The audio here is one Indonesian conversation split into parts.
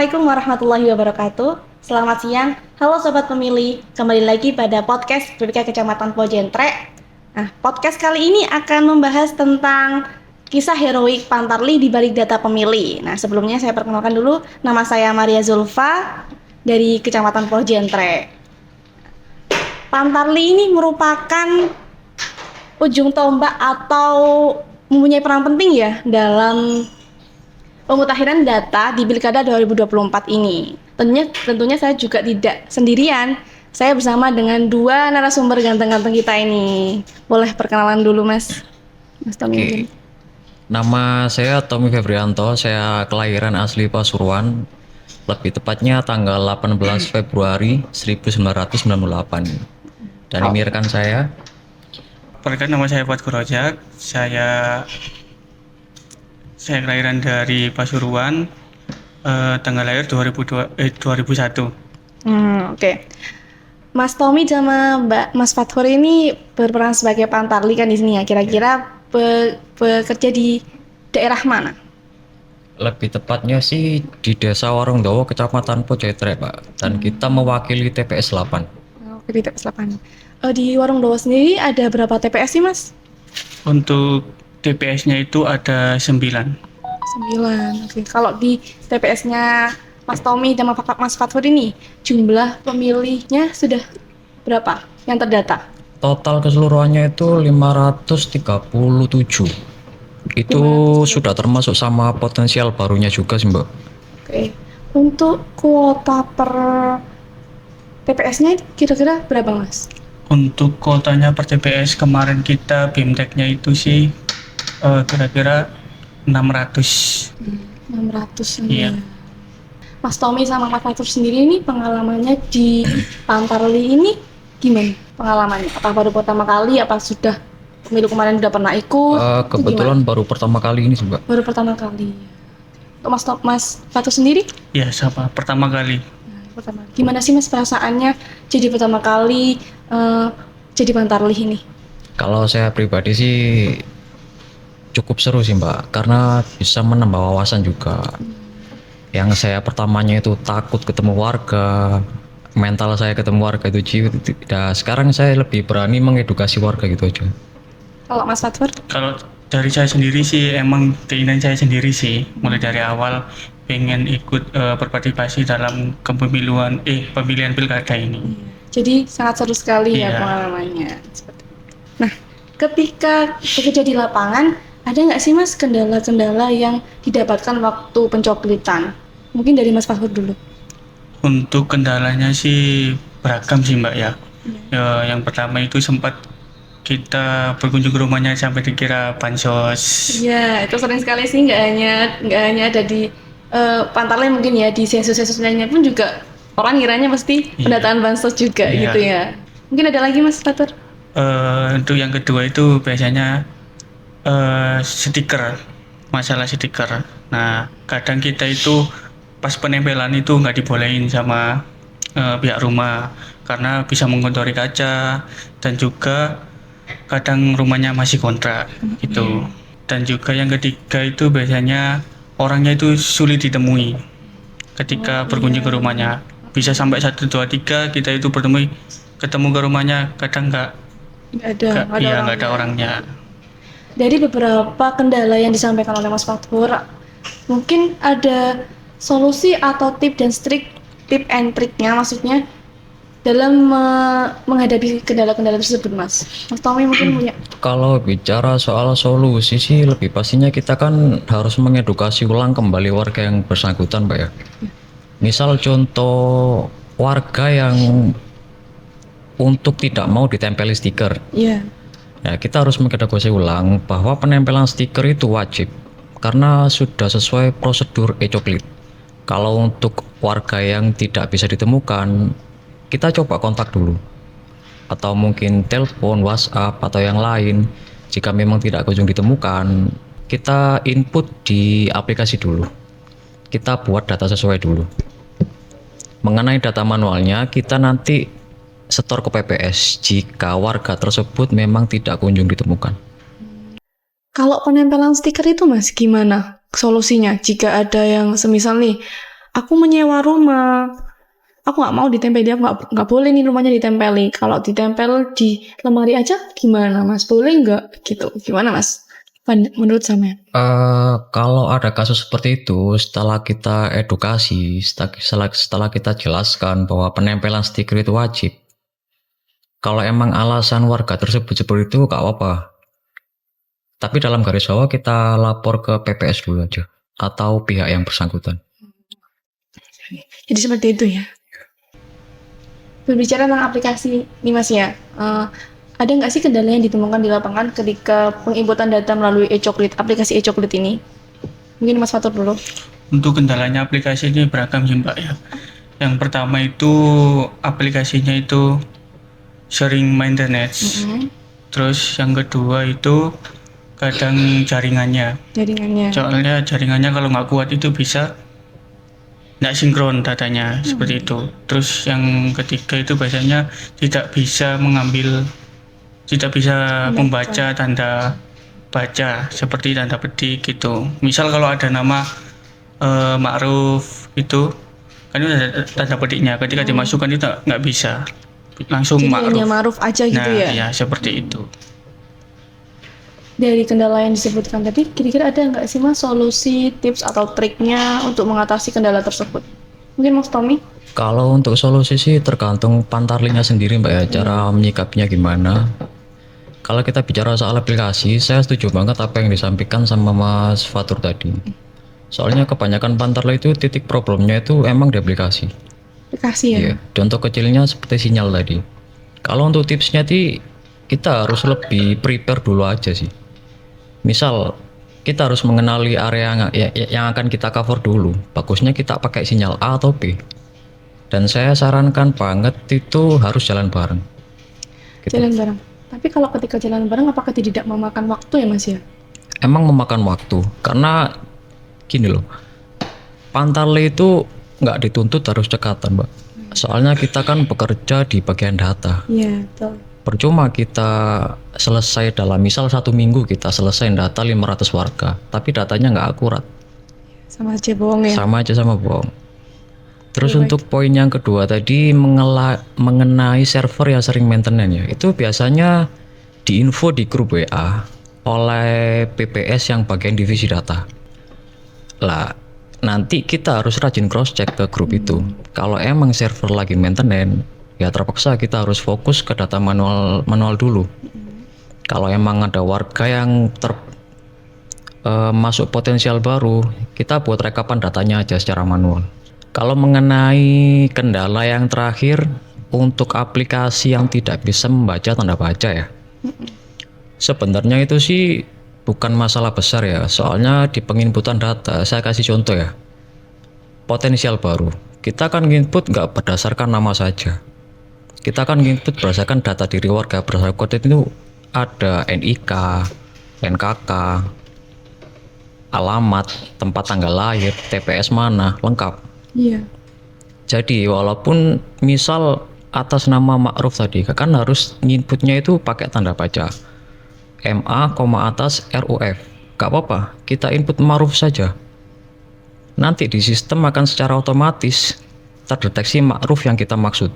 Assalamualaikum warahmatullahi wabarakatuh. Selamat siang, halo sobat pemilih. Kembali lagi pada podcast BPK Kecamatan Pojentrek. Nah, podcast kali ini akan membahas tentang kisah heroik Pantarlih di balik data pemilih. Nah, sebelumnya saya perkenalkan dulu, nama saya Maria Zulfa dari Kecamatan Pojentrek. Pantarlih ini merupakan ujung tombak atau mempunyai peran penting ya dalam pemutakhiran data di Pilkada 2024 ini. Tentunya saya juga tidak sendirian. Saya bersama dengan dua narasumber ganteng-ganteng kita ini. Boleh perkenalan dulu, Mas Tommy. Oke. Nama saya Tommy Febrianto, saya kelahiran asli Pasuruan. Lebih tepatnya tanggal 18 Februari 1998. Dan ini rekan saya. Perkenalkan, nama saya Fatkur Rojak. Saya kelahiran dari Pasuruan, tanggal lahir 2001. Oke. Mas Tommy sama Mas Fathur ini berperan sebagai Pantarlih kan di sini ya. Kira-kira bekerja di daerah mana? Lebih tepatnya sih di Desa Warungdowo, Kecamatan Pojetrek, Pak. Dan kita mewakili TPS 8. Oke, di TPS 8. Di Warungdowo sendiri ada berapa TPS sih, Mas? Untuk TPS-nya itu ada 9. 9. Oke. Kalau di TPS-nya Mas Tommy dan Mas Fathur ini jumlah pemilihnya sudah berapa yang terdata? Total keseluruhannya itu 537. Itu sudah termasuk sama potensial barunya juga sih, Mbak. Oke. Untuk kuota per TPS-nya kira-kira berapa, Mas? Untuk kuotanya per TPS kemarin kita BIMTEK-nya itu sih kira-kira 600. 600. Iya. Mas Tommy sama Mas Fathur sendiri ini pengalamannya di Pantarlih ini gimana pengalamannya? Apa baru pertama kali? Apa sudah pemilu kemarin udah pernah ikut? Itu Kebetulan gimana? baru pertama kali ini sih, Mbak. Baru pertama kali. Untuk Mas Fathur sendiri? Ya, sama pertama kali. Pertama. Gimana sih Mas perasaannya jadi pertama kali jadi Pantarlih ini? Kalau saya pribadi sih cukup seru sih, Mbak, karena bisa menambah wawasan juga. Yang saya pertamanya itu takut ketemu warga, mental saya ketemu warga itu jiwa. Nah, sekarang saya lebih berani mengedukasi warga gitu aja. Kalau Mas Fathur? Kalau dari saya sendiri sih emang keinginan saya sendiri sih mulai dari awal pengen ikut berpartisipasi dalam pemilihan pilkada ini. Jadi sangat seru sekali ya Iya. pengalamannya. Nah, ketika bekerja di lapangan, ada nggak sih Mas kendala-kendala yang didapatkan waktu pencoplitan? Mungkin dari Mas Fathur dulu. Untuk kendalanya sih beragam sih Mbak ya. Yang pertama itu sempat kita berkunjung ke rumahnya sampai dikira bansos. Iya, itu sering sekali sih nggak hanya ada di Pantarlih mungkin ya, di sensus-sensus lainnya pun juga orang ngiranya mesti Iya. pendataan bansos juga Iya. gitu ya. Mungkin ada lagi Mas Fathur? Untuk yang kedua itu biasanya stiker, masalah stiker. Nah, kadang kita itu pas penempelan itu nggak dibolehin sama pihak rumah karena bisa mengotori kaca dan juga kadang rumahnya masih kontrak gitu. Dan juga yang ketiga itu biasanya orangnya itu sulit ditemui ketika berkunjung ke rumahnya. Bisa sampai 1, 2, 3 kita itu ketemu ke rumahnya, kadang nggak ada orangnya. Dari beberapa kendala yang disampaikan oleh Mas Fathur, mungkin ada solusi atau tip and triknya, maksudnya dalam menghadapi kendala-kendala tersebut, Mas. Mas Tommy mungkin punya. Kalau bicara soal solusi sih lebih pastinya kita kan harus mengedukasi ulang kembali warga yang bersangkutan, Mbak ya. Misal contoh warga yang untuk tidak mau ditempeli stiker. Iya. Ya, kita harus mengedukasi ulang bahwa penempelan stiker itu wajib karena sudah sesuai prosedur e-coklit. Kalau untuk warga yang tidak bisa ditemukan, kita coba kontak dulu. Atau mungkin telepon, WhatsApp, atau yang lain. Jika memang tidak kunjung ditemukan, kita input di aplikasi dulu. Kita buat data sesuai dulu. Mengenai data manualnya, kita nanti setor ke PPS jika warga tersebut memang tidak kunjung ditemukan. Kalau penempelan stiker itu Mas, gimana solusinya? Jika ada yang semisal nih aku menyewa rumah, aku nggak mau ditempeli, aku nggak boleh nih rumahnya ditempeli. Kalau ditempel di lemari aja gimana Mas? Boleh nggak gitu? Gimana Mas? Menurut sampean? Kalau ada kasus seperti itu, setelah kita edukasi, setelah kita jelaskan bahwa penempelan stiker itu wajib, kalau emang alasan warga tersebut seperti itu, gak apa-apa. Tapi dalam garis bawah kita lapor ke PPS dulu aja, atau pihak yang bersangkutan. Jadi seperti itu ya. Berbicara tentang aplikasi nih Mas ya, ada nggak sih kendala yang ditemukan di lapangan ketika penginputan data melalui e-coklit, aplikasi e-coklit ini? Mungkin Mas Fatur dulu. Untuk kendalanya aplikasi ini beragam sih Mbak ya. Yang pertama itu aplikasinya itu sering maintenance. Terus yang kedua itu kadang jaringannya. Soalnya jaringannya kalau nggak kuat itu bisa nggak sinkron datanya seperti itu. Terus yang ketiga itu biasanya tidak bisa membaca tanda baca seperti tanda petik gitu. Misal kalau ada nama Ma'ruf itu kan itu ada tanda petiknya, ketika dimasukkan itu nggak bisa langsung Jadi Ma'ruf. hanya Ma'ruf aja gitu ya? Ya seperti itu. Dari kendala yang disebutkan tadi, kira-kira ada nggak sih Mas solusi, tips atau triknya untuk mengatasi kendala tersebut? Mungkin Mas Tommy? Kalau untuk solusi sih tergantung pantarlinya sendiri Mbak ya, cara menyikapinya gimana. Kalau kita bicara soal aplikasi, saya setuju banget apa yang disampaikan sama Mas Fatur tadi. Soalnya kebanyakan pantarli itu titik problemnya itu emang di aplikasi. Aplikasi ya? Iya, contoh kecilnya seperti sinyal tadi. Kalau untuk tipsnya sih, kita harus lebih prepare dulu aja sih. Misal, kita harus mengenali area yang akan kita cover dulu. Bagusnya kita pakai sinyal A atau B. Dan saya sarankan banget itu harus jalan bareng. Gitu. Jalan bareng. Tapi kalau ketika jalan bareng, apakah tidak memakan waktu ya Mas ya? Emang memakan waktu, karena gini loh, pantarli itu nggak dituntut harus cekatan Mbak. Soalnya kita kan bekerja di bagian data. Iya, betul. Percuma kita selesai dalam misal 1 minggu kita selesai data 500 warga, tapi datanya nggak akurat. Sama aja bohong ya? Sama aja sama bohong. Terus Baik. untuk poin yang kedua tadi mengenai server yang sering maintenance ya, itu biasanya diinfo di grup WA oleh PPS yang bagian divisi data. Lah, nanti kita harus rajin cross check ke grup itu. Kalau emang server lagi maintenance, ya terpaksa kita harus fokus ke data manual dulu. Kalau emang ada warga yang masuk potensial baru, kita buat rekapan datanya aja secara manual. Kalau mengenai kendala yang terakhir untuk aplikasi yang tidak bisa membaca tanda baca ya, sebenarnya itu sih bukan masalah besar ya. Soalnya di penginputan data, saya kasih contoh ya, potensial baru. Kita kan input nggak berdasarkan nama saja. Kita kan input berdasarkan data diri warga. Berdasarkan kode itu ada NIK, NKK, alamat, tempat tanggal lahir, TPS mana, lengkap. Iya. Jadi walaupun misal atas nama Ma'ruf tadi kan harus inputnya itu pakai tanda baca MA, atas RUF. Gak apa-apa, kita input Ma'ruf saja. Nanti di sistem akan secara otomatis terdeteksi Ma'ruf yang kita maksud.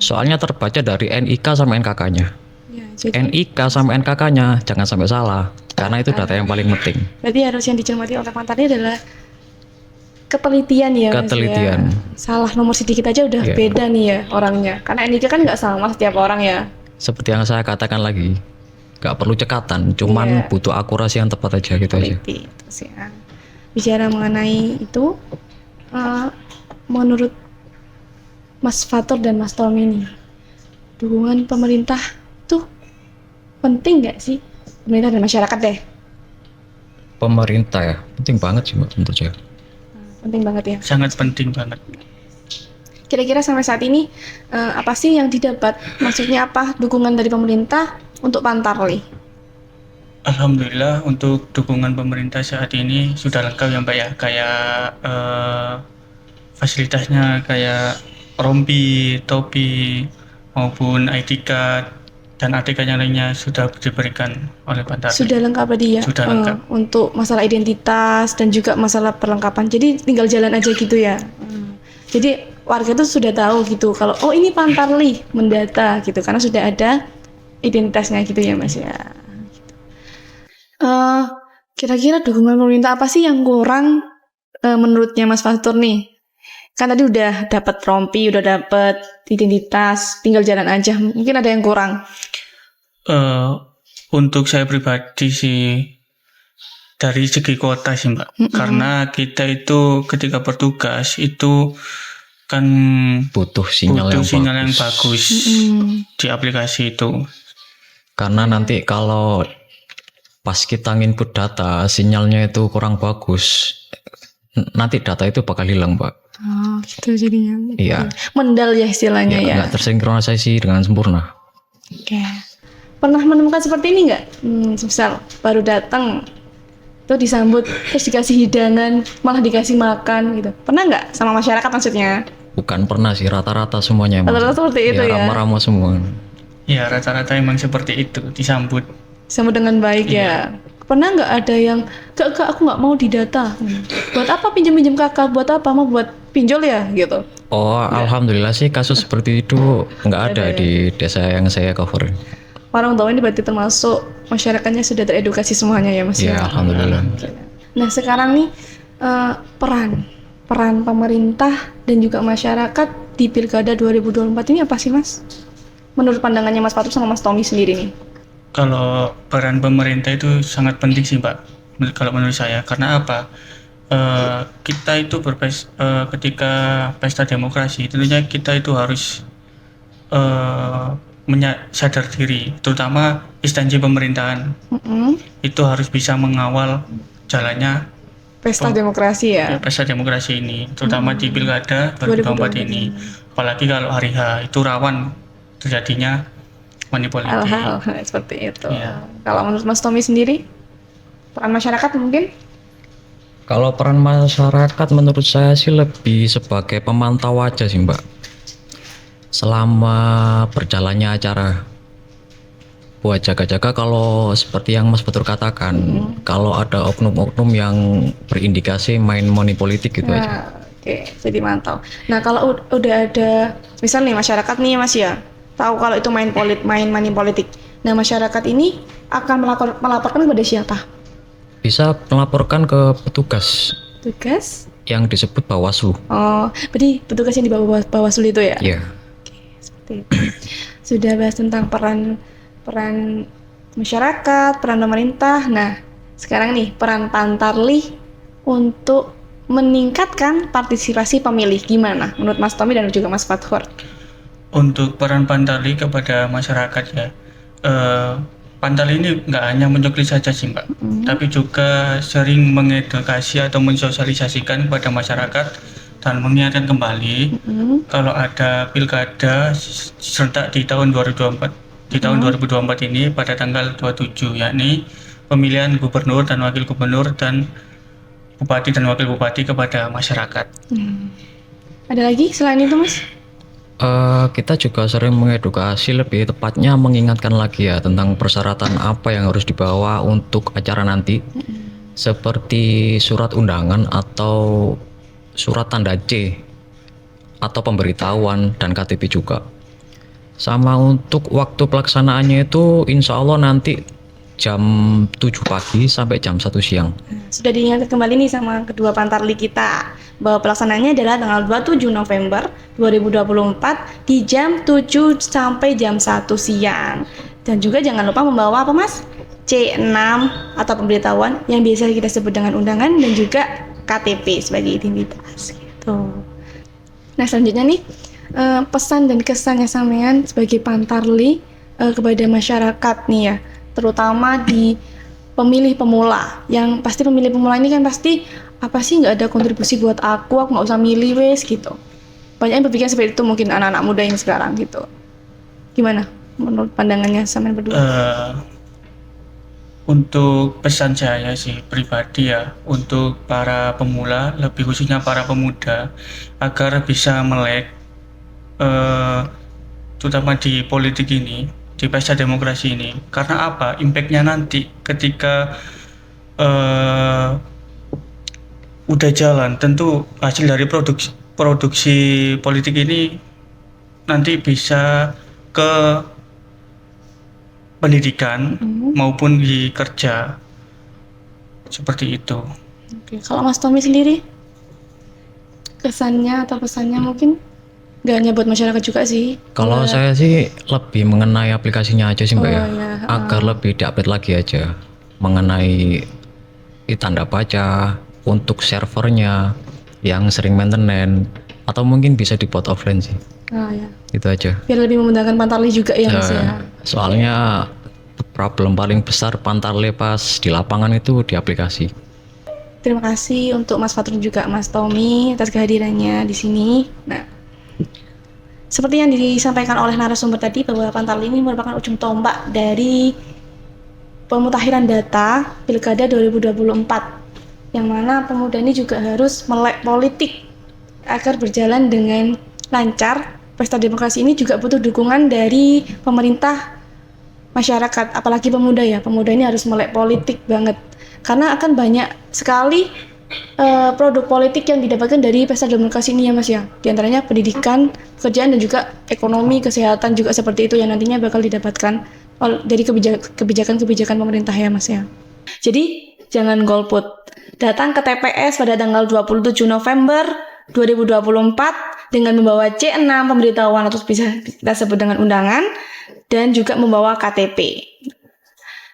Soalnya terbaca dari NIK sama NKK-nya. Ya, jadi NIK sama NKK-nya jangan sampai salah, karena itu data yang paling penting. berarti harus yang dicermati oleh pantarnya adalah ketelitian ya Mas, Ketelitian. ya. Salah nomor sedikit aja udah Iya. beda nih ya orangnya. Karena NIK kan nggak sama setiap orang ya. Seperti yang saya katakan lagi, gak perlu cekatan, cuman Iya. butuh akurasi yang tepat aja gitu aja. Teliti. Terus ya. Bicara mengenai itu, menurut Mas Fatur dan Mas Tommy nih, dukungan pemerintah tuh penting nggak sih? Pemerintah dan masyarakat deh. Pemerintah ya, penting banget sih Mbak menurut saya. Penting banget ya. Sangat penting banget. Kira-kira sampai saat ini apa sih yang didapat? Maksudnya apa dukungan dari pemerintah untuk Pantarli? Alhamdulillah untuk dukungan pemerintah saat ini sudah lengkap ya Mbak ya, kayak fasilitasnya kayak rompi, topi, maupun ID card, dan ATK yang lainnya sudah diberikan oleh Pantarli. Sudah lengkap tadi ya? Sudah lengkap. Untuk masalah identitas dan juga masalah perlengkapan. Jadi tinggal jalan aja gitu ya? Jadi warga itu sudah tahu gitu kalau oh ini Pantarli mendata gitu karena sudah ada identitasnya gitu ya Mas ya. Kira-kira dokumen pemerintah apa sih yang kurang menurutnya Mas Fatur nih? Kan tadi udah dapat rompi, udah dapat identitas, tinggal jalan aja. Mungkin ada yang kurang. Untuk saya pribadi sih dari segi kuota sih Mbak, karena kita itu ketika bertugas itu kan butuh sinyal yang bagus. bagus di aplikasi itu. Karena nanti kalau pas kita input data sinyalnya itu kurang bagus, nanti data itu bakal hilang Pak. Oh gitu jadinya. Iya. Mendal ya istilahnya ya. Nggak tersinkronisasi dengan sempurna. Oke. Pernah menemukan seperti ini nggak? Misal baru datang tuh disambut terus dikasih hidangan malah dikasih makan gitu. Pernah nggak sama masyarakat maksudnya? Bukan pernah sih, rata-rata semuanya emang. Rata-rata seperti itu ya? Ramah-ramah semua. Ya rata-rata emang seperti itu, disambut. Disambut dengan baik ya. Pernah nggak ada yang gak aku nggak mau didata. Buat apa pinjam-pinjam kakak? Buat apa? Mau buat pinjol ya gitu. Oh, alhamdulillah sih kasus seperti itu nggak ada di desa yang saya cover. Orang tua ini berarti termasuk masyarakatnya sudah teredukasi semuanya ya Mas? Ya, alhamdulillah. Nah sekarang nih peran pemerintah dan juga masyarakat di Pilkada 2024 ini apa sih Mas? Menurut pandangannya Mas Fatur sama Mas Tommy sendiri nih? Kalau peran pemerintah itu sangat penting sih Mbak, kalau menurut saya. Karena apa? Kita itu ketika pesta demokrasi, tentunya kita itu harus sadar diri, terutama instansi pemerintahan itu harus bisa mengawal jalannya pesta demokrasi ya. Pesta demokrasi ini, terutama di Pilkada 2024 ini. Apalagi kalau hari H itu rawan terjadinya money politik. Hal-hal seperti itu. Ya. Kalau menurut Mas Tommy sendiri, peran masyarakat mungkin? Kalau peran masyarakat menurut saya sih lebih sebagai pemantau aja sih Mbak. Selama berjalannya acara. Buat jaga-jaga kalau seperti yang Mas Fatur katakan, kalau ada oknum-oknum yang berindikasi main money politik gitu aja. Oke, jadi mantau. Nah kalau udah ada, misal nih masyarakat nih Mas ya, tahu kalau itu main money politik. Nah masyarakat ini akan melaporkan kepada siapa? Bisa melaporkan ke petugas Tugas? yang disebut Bawaslu. Oh, berarti petugas yang di bawah Bawaslu itu ya? Iya. Oke, seperti itu. Sudah bahas tentang peran masyarakat, peran pemerintah. Nah, sekarang nih peran Pantarli untuk meningkatkan partisipasi pemilih gimana? Menurut Mas Tommy dan juga Mas Fatur? Untuk peran Pantarli kepada masyarakat ya, Pantarli ini nggak hanya menyokli saja sih Mbak, tapi juga sering mengedukasi atau mensosialisasikan kepada masyarakat dan mengingatkan kembali kalau ada pilkada serentak di tahun 2024 ini pada tanggal 27, yakni pemilihan gubernur dan wakil gubernur dan bupati dan wakil bupati kepada masyarakat. Ada lagi selain itu Mas? Kita juga sering mengedukasi, lebih tepatnya mengingatkan lagi ya tentang persyaratan apa yang harus dibawa untuk acara nanti, seperti surat undangan atau surat tanda C atau pemberitahuan dan KTP juga. Sama untuk waktu pelaksanaannya itu insya Allah nanti jam 7 pagi sampai jam 1 siang. Sudah diingatkan kembali nih sama kedua Pantarli kita bahwa pelaksanaannya adalah tanggal 27 November 2024 di jam 7 sampai jam 1 siang. Dan juga jangan lupa membawa apa Mas? C6 atau pemberitahuan yang biasa kita sebut dengan undangan dan juga KTP sebagai identitas gitu. Nah selanjutnya nih pesan dan kesannya sampean sebagai Pantarli kepada masyarakat nih ya, terutama di pemilih pemula. Yang pasti pemilih pemula ini kan pasti apa sih nggak ada kontribusi buat aku nggak usah milih wes gitu. Banyak yang berpikir seperti itu mungkin anak-anak muda yang sekarang gitu. Gimana menurut pandangannya sampean berdua? Untuk pesan saya sih pribadi ya, untuk para pemula, lebih khususnya para pemuda, agar bisa melek terutama di politik ini, di pesta demokrasi ini. Karena apa? Impact-nya nanti ketika udah jalan, tentu hasil dari produksi politik ini nanti bisa ke pendidikan maupun di kerja, seperti itu. Oke, kalau Mas Tommy sendiri kesannya atau pesannya mungkin nggak hanya buat masyarakat juga sih. Kalau saya sih lebih mengenai aplikasinya aja sih Mbak ya, ya. agar lebih diupdate lagi aja mengenai tanda baca untuk servernya yang sering maintenance, atau mungkin bisa dibuat offline sih. Ya. Itu aja. Biar lebih memudahkan Pantarlih juga ya Mas ya. Soalnya problem paling besar Pantarlih pas di lapangan itu di aplikasi. Terima kasih untuk Mas Fatur juga Mas Tommy atas kehadirannya di sini. Nah, seperti yang disampaikan oleh narasumber tadi bahwa Pantarlih ini merupakan ujung tombak dari pemutahiran data Pilkada 2024, yang mana pemuda ini juga harus melek politik agar berjalan dengan lancar. Pesta demokrasi ini juga butuh dukungan dari pemerintah, masyarakat, apalagi pemuda ya. Pemuda ini harus melek politik banget, karena akan banyak sekali produk politik yang didapatkan dari pesta demokrasi ini ya Mas ya. Di antaranya pendidikan, pekerjaan, dan juga ekonomi, kesehatan juga seperti itu yang nantinya bakal didapatkan dari kebijakan-kebijakan pemerintah ya Mas ya. Jadi jangan golput. Datang ke TPS pada tanggal 27 November 2024 dengan membawa C6 pemberitahuan atau bisa kita sebut dengan undangan, dan juga membawa KTP.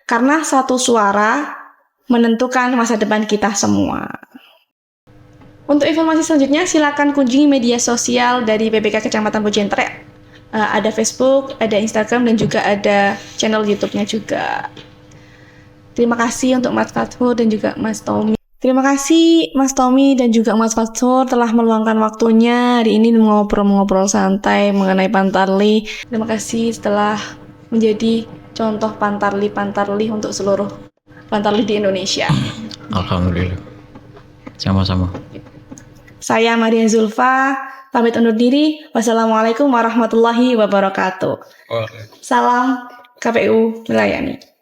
Karena satu suara menentukan masa depan kita semua. Untuk informasi selanjutnya silakan kunjungi media sosial dari PPK Kecamatan Bojentre. Ada Facebook, ada Instagram, dan juga ada channel YouTube-nya juga. Terima kasih untuk Mas Fatur dan juga Mas Tommy. Terima kasih Mas Tommy dan juga Mas Fatur telah meluangkan waktunya hari ini mengobrol santai mengenai Pantarlih. Terima kasih telah menjadi contoh Pantarlih untuk seluruh Pantarlih di Indonesia. Alhamdulillah. Sama-sama. Saya Maria Zulfa, pamit undur diri. Wassalamualaikum warahmatullahi wabarakatuh. Salam KPU melayani.